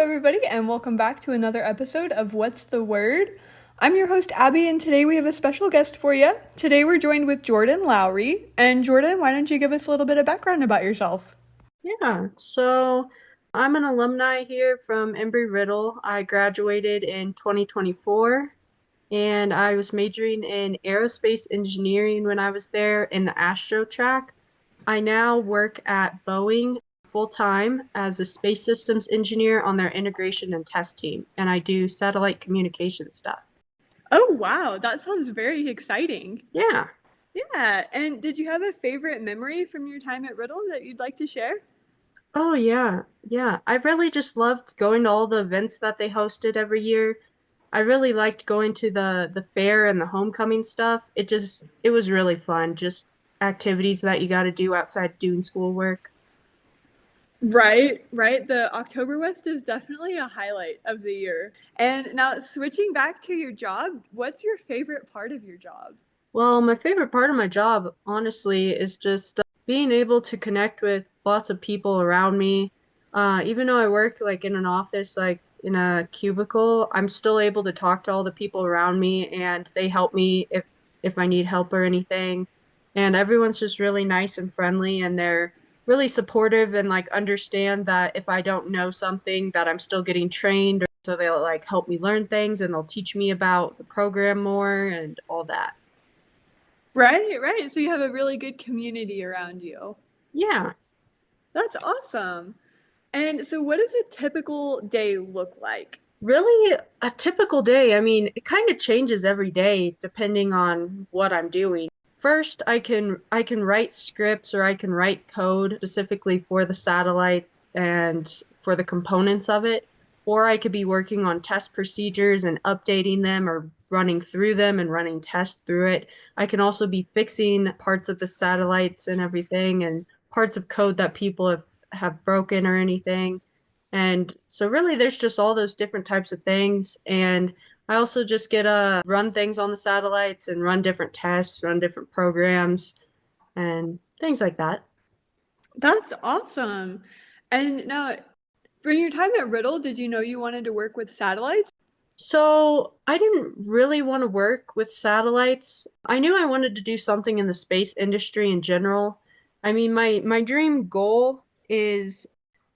everybody, and welcome back to another episode of What's the Word? I'm your host, Abby, and today we have a special guest for you. Today we're joined with Jordan Lowry. And Jordan, why don't you give us a little bit of background about yourself? Yeah, so I'm an alumni here from Embry Riddle. I graduated in 2024 and I was majoring in aerospace engineering when I was there in the Astro track. I now work at Boeing full time as a space systems engineer on their integration and test team, and I do satellite communication stuff. Oh, wow, that sounds very exciting. Yeah. Yeah, and did you have a favorite memory from your time at Riddle that you'd like to share? Oh yeah. Yeah. I really just loved going to all the events that they hosted every year. I really liked going to the fair and the homecoming stuff. It was really fun. Just activities that you got to do outside doing schoolwork. Right, right. The Oktoberfest is definitely a highlight of the year. And now, switching back to your job, what's your favorite part of your job? Well, my favorite part of my job, honestly, is just being able to connect with lots of people around me. Even though I work like in an office, like in a cubicle, I'm still able to talk to all the people around me, and they help me if I need help or anything. And everyone's just really nice and friendly, and they're really supportive and like understand that if I don't know something, that I'm still getting trained, or so they'll like help me learn things and they'll teach me about the program more and all that. Right, right. So you have a really good community around you. Yeah. That's awesome. And so, what does a typical day look like? Really, a typical day, I mean, it kind of changes every day depending on what I'm doing. First, I can write scripts or I can write code specifically for the satellite and for the components of it, or I could be working on test procedures and updating them or running through them and running tests through it. I can also be fixing parts of the satellites and everything and parts of code that people have broken or anything. And so really there's just all those different types of things. And I also just get to run things on the satellites and run different tests, run different programs and things like that. That's awesome. And now, during your time at Riddle, did you know you wanted to work with satellites? So I didn't really want to work with satellites. I knew I wanted to do something in the space industry in general. I mean, my dream goal is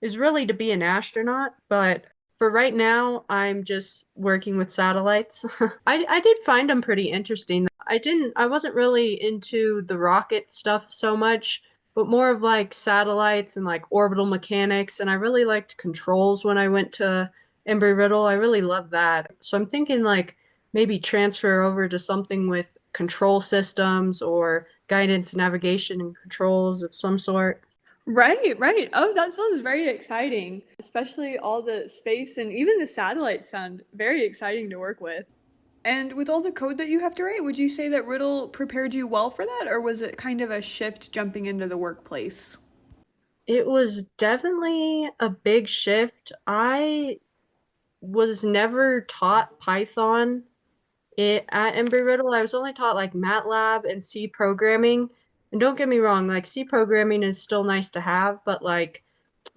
really to be an astronaut, but for right now, I'm just working with satellites. I did find them pretty interesting. I wasn't really into the rocket stuff so much, but more of like satellites and like orbital mechanics. And I really liked controls when I went to Embry Riddle. I really love that. So I'm thinking like maybe transfer over to something with control systems or guidance, navigation, and controls of some sort. Right, right. Oh, that sounds very exciting. Especially all the space and even the satellites sound very exciting to work with. And with all the code that you have to write, would you say that Riddle prepared you well for that, or was it kind of a shift jumping into the workplace? It was definitely a big shift. I was never taught Python at Embry Riddle. I was only taught like MATLAB and C programming. And don't get me wrong, like C programming is still nice to have, but like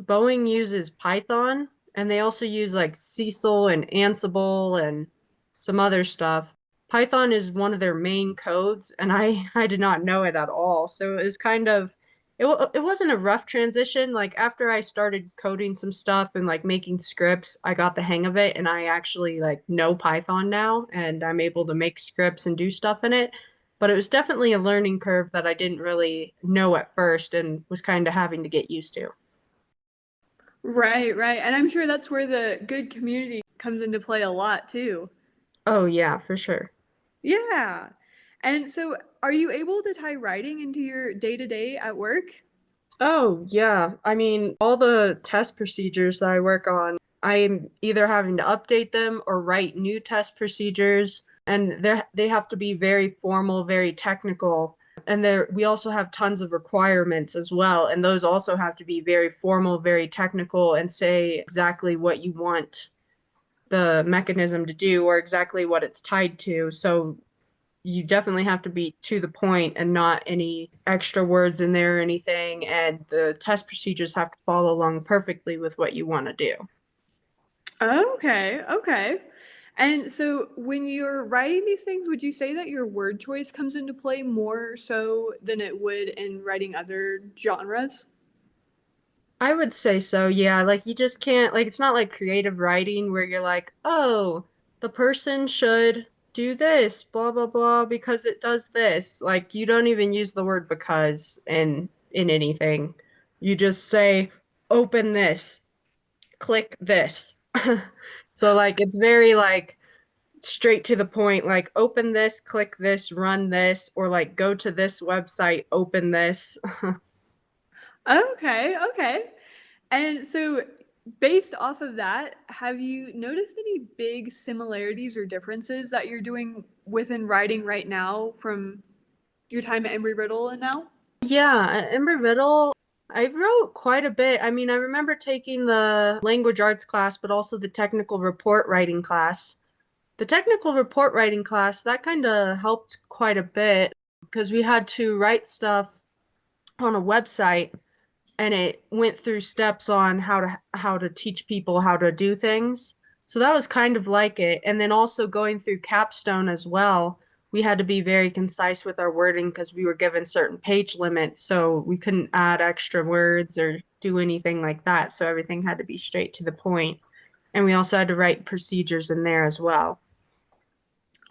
Boeing uses Python and they also use like Cecil and Ansible and some other stuff. Python is one of their main codes, and I did not know it at all. So it was kind of it wasn't a rough transition. Like after I started coding some stuff and like making scripts, I got the hang of it and I actually like know Python now and I'm able to make scripts and do stuff in it. But it was definitely a learning curve that I didn't really know at first and was kind of having to get used to. Right, right. And I'm sure that's where the good community comes into play a lot too. Oh yeah, for sure. Yeah. And so, are you able to tie writing into your day to day at work? Oh, yeah. I mean, all the test procedures that I work on, I'm either having to update them or write new test procedures, and they have to be very formal, very technical. And there we also have tons of requirements as well, and those also have to be very formal, very technical, and say exactly what you want the mechanism to do or exactly what it's tied to. So you definitely have to be to the point and not any extra words in there or anything. And the test procedures have to follow along perfectly with what you want to do. Okay, okay. And so when you're writing these things, would you say that your word choice comes into play more so than it would in writing other genres? I would say so, yeah. Like you just can't like it's not like creative writing where you're like, "Oh, the person should do this, blah blah blah because it does this." Like you don't even use the word because in anything. You just say, "Open this, click this." So like it's very like straight to the point, like open this, click this, run this, or like go to this website, open this. Okay, okay. And so based off of that, have you noticed any big similarities or differences that you're doing within writing right now from your time at Embry Riddle and now? Yeah, at Embry Riddle, I wrote quite a bit. I mean, I remember taking the language arts class, but also the technical report writing class. The technical report writing class, that kind of helped quite a bit because we had to write stuff on a website and it went through steps on how to teach people how to do things. So that was kind of like it. And then also going through capstone as well, we had to be very concise with our wording because we were given certain page limits, so we couldn't add extra words or do anything like that. So everything had to be straight to the point. And we also had to write procedures in there as well.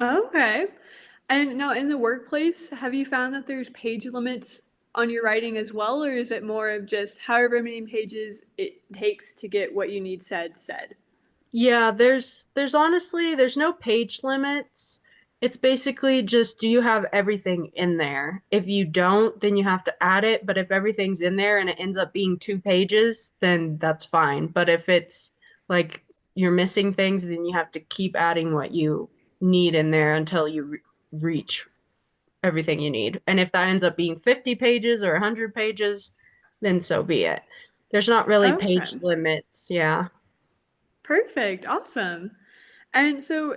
Okay. And now in the workplace, have you found that there's page limits on your writing as well, or is it more of just however many pages it takes to get what you need said? Yeah, there's honestly there's no page limits. It's basically just do you have everything in there? If you don't, then you have to add it, but if everything's in there and it ends up being 2 pages, then that's fine. But if it's like you're missing things, then you have to keep adding what you need in there until you re reach everything you need. And if that ends up being 50 pages or 100 pages, then so be it. There's not really page Okay. limits, yeah. Perfect. Awesome. And so,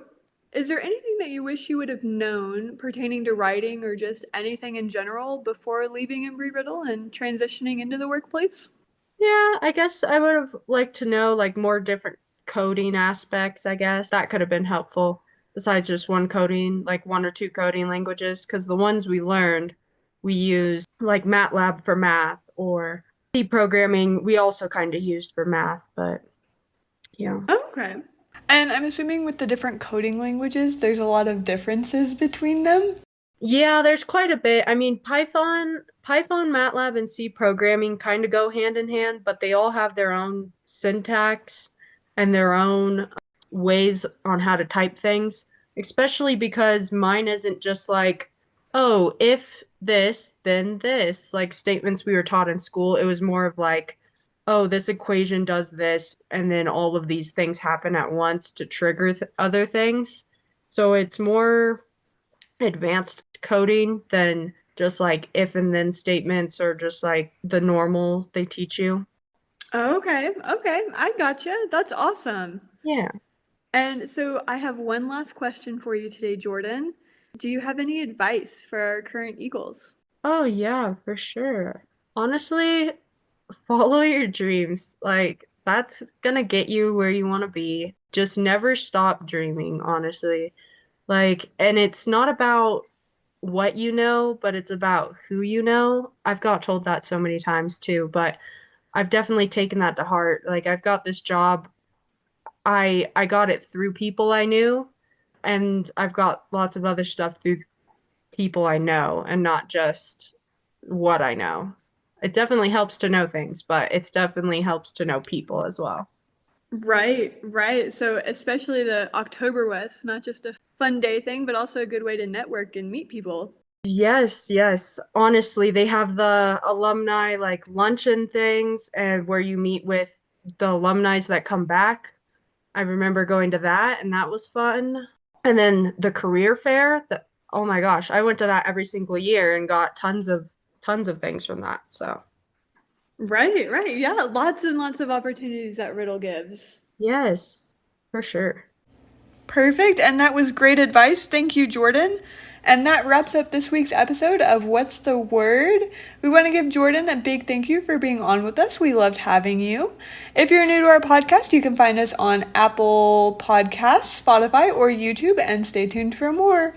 is there anything that you wish you would have known pertaining to writing or just anything in general before leaving Embry Riddle and transitioning into the workplace? Yeah, I guess I would have liked to know like more different coding aspects, I guess. That could have been helpful besides just one coding, like one or two coding languages, because the ones we learned, we used like MATLAB for math or C programming, we also kind of used for math, but yeah. Okay. And I'm assuming with the different coding languages, there's a lot of differences between them. Yeah, there's quite a bit. I mean, Python, MATLAB, and C programming kind of go hand in hand, but they all have their own syntax and their own ways on how to type things, especially because mine isn't just like, oh, if this, then this, like statements we were taught in school. It was more of like, oh, this equation does this, and then all of these things happen at once to trigger th other things. So it's more advanced coding than just like if and then statements or just like the normal they teach you. Okay, okay, I gotcha. That's awesome. Yeah. And so I have one last question for you today, Jordan. Do you have any advice for our current Eagles? Oh, yeah, for sure. Honestly, follow your dreams. Like, that's gonna get you where you want to be. Just never stop dreaming, honestly. Like, and it's not about what you know, but it's about who you know. I've got told that so many times too, but I've definitely taken that to heart. Like, I've got this job. I got it through people I knew, and I've got lots of other stuff through people I know and not just what I know. It definitely helps to know things, but it's definitely helps to know people as well. Right, right. So especially the October West, not just a fun day thing, but also a good way to network and meet people. Yes, yes. Honestly, they have the alumni like luncheon things and where you meet with the alumni that come back. I remember going to that and that was fun. And then the career fair, that oh my gosh, I went to that every single year and got tons of things from that. So, Right, right. Yeah, lots and lots of opportunities that Riddle gives. yes, for sure. Perfect. And that was great advice. Thank you, Jordan. And that wraps up this week's episode of What's the Word? We want to give Jordan a big thank you for being on with us. We loved having you. If you're new to our podcast, you can find us on Apple Podcasts, Spotify, or YouTube, and stay tuned for more.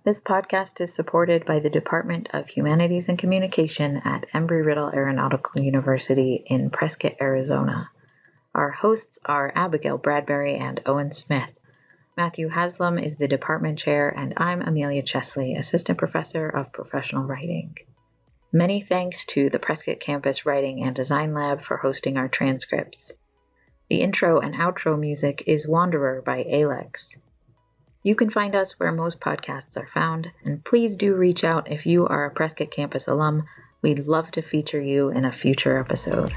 This podcast is supported by the Department of Humanities and Communication at Embry Riddle Aeronautical University in Prescott, Arizona. Our hosts are Abigail Bradbury and Owen Smith. Matthew Haslam is the department chair, and I'm Amelia Chesley, assistant professor of professional writing. Many thanks to the Prescott Campus Writing and Design Lab for hosting our transcripts. The intro and outro music is Wanderer by Alex. You can find us where most podcasts are found, and please do reach out if you are a Prescott Campus alum. We'd love to feature you in a future episode.